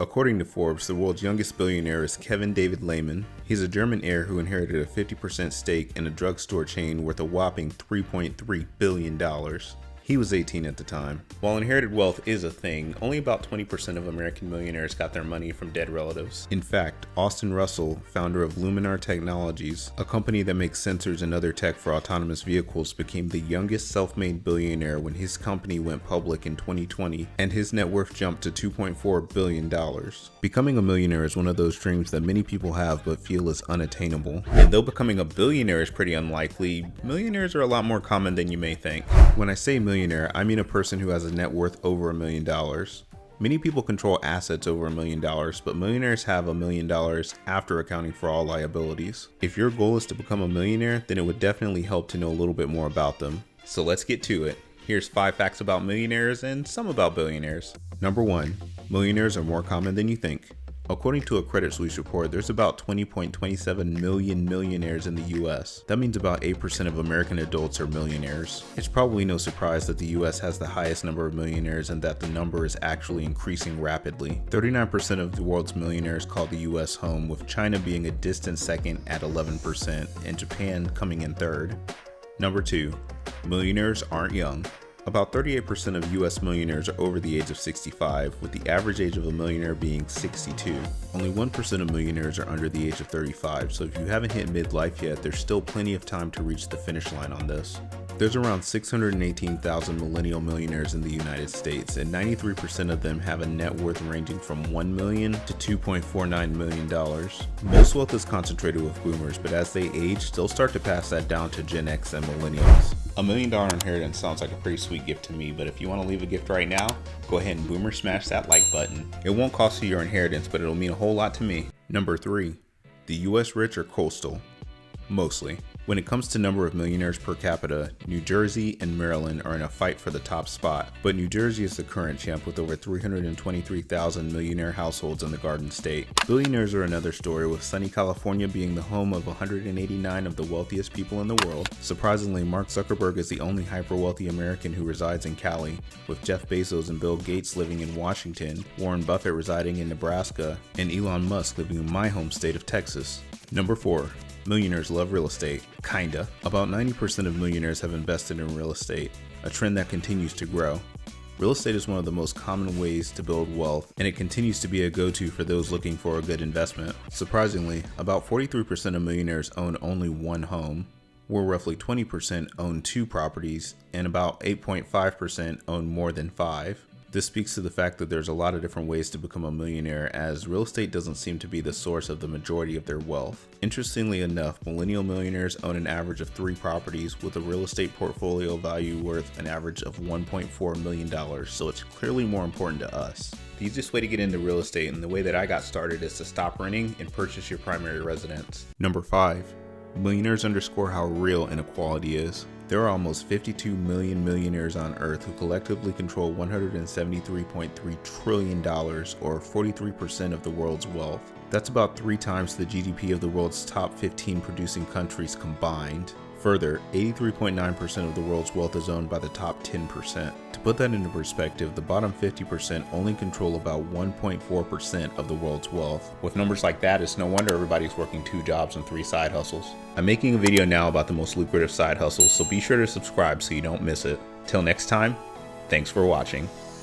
According to Forbes, the world's youngest billionaire is Kevin David Lehman. He's a German heir who inherited a 50% stake in a drugstore chain worth a whopping $3.3 billion. He was 18 at the time. While inherited wealth is a thing, only about 20% of American millionaires got their money from dead relatives. In fact, Austin Russell, founder of Luminar Technologies, a company that makes sensors and other tech for autonomous vehicles, became the youngest self-made billionaire when his company went public in 2020, and his net worth jumped to $2.4 billion. Becoming a millionaire is one of those dreams that many people have but feel is unattainable. And though becoming a billionaire is pretty unlikely, millionaires are a lot more common than you may think. When I say millionaire, I mean a person who has a net worth over $1 million. Many people control assets over $1 million, but millionaires have $1 million after accounting for all liabilities. If your goal is to become a millionaire, then it would definitely help to know a little bit more about them. So let's get to it. Here's 5 facts about millionaires and some about billionaires. Number 1, millionaires are more common than you think. According to a Credit Suisse report, there's about 20.27 million millionaires in the US. That means about 8% of American adults are millionaires. It's probably no surprise that the US has the highest number of millionaires and that the number is actually increasing rapidly. 39% of the world's millionaires call the US home, with China being a distant second at 11% and Japan coming in third. Number 2, millionaires aren't young. About 38% of US millionaires are over the age of 65, with the average age of a millionaire being 62. Only 1% of millionaires are under the age of 35, so if you haven't hit midlife yet, there's still plenty of time to reach the finish line on this. There's around 618,000 millennial millionaires in the United States, and 93% of them have a net worth ranging from $1 million to $2.49 million. Most wealth is concentrated with boomers, but as they age, they'll start to pass that down to Gen X and millennials. $1 million inheritance sounds like a pretty sweet gift to me, but if you want to leave a gift right now, go ahead and boomer smash that like button. It won't cost you your inheritance, but it'll mean a whole lot to me. Number 3, the US rich are coastal. Mostly. When it comes to number of millionaires per capita, New Jersey and Maryland are in a fight for the top spot, but New Jersey is the current champ with over 323,000 millionaire households in the Garden State. Billionaires are another story, with sunny California being the home of 189 of the wealthiest people in the world. Surprisingly, Mark Zuckerberg is the only hyper-wealthy American who resides in Cali, with Jeff Bezos and Bill Gates living in Washington, Warren Buffett residing in Nebraska, and Elon Musk living in my home state of Texas. Number 4. Millionaires love real estate. Kinda. About 90% of millionaires have invested in real estate, a trend that continues to grow. Real estate is one of the most common ways to build wealth, and it continues to be a go-to for those looking for a good investment. Surprisingly, about 43% of millionaires own only one home, where roughly 20% own 2 properties, and about 8.5% own more than 5. This speaks to the fact that there's a lot of different ways to become a millionaire, as real estate doesn't seem to be the source of the majority of their wealth. Interestingly enough, millennial millionaires own an average of 3 properties, with a real estate portfolio value worth an average of $1.4 million, so it's clearly more important to us. The easiest way to get into real estate, and the way that I got started, is to stop renting and purchase your primary residence. Number 5. Millionaires underscore how real inequality is. There are almost 52 million millionaires on Earth who collectively control $173.3 trillion, or 43% of the world's wealth. That's about 3 times the GDP of the world's top 15 producing countries combined. Further, 83.9% of the world's wealth is owned by the top 10%. To put that into perspective, the bottom 50% only control about 1.4% of the world's wealth. With numbers like that, it's no wonder everybody's working 2 jobs and 3 side hustles. I'm making a video now about the most lucrative side hustles, so be sure to subscribe so you don't miss it. Till next time, thanks for watching.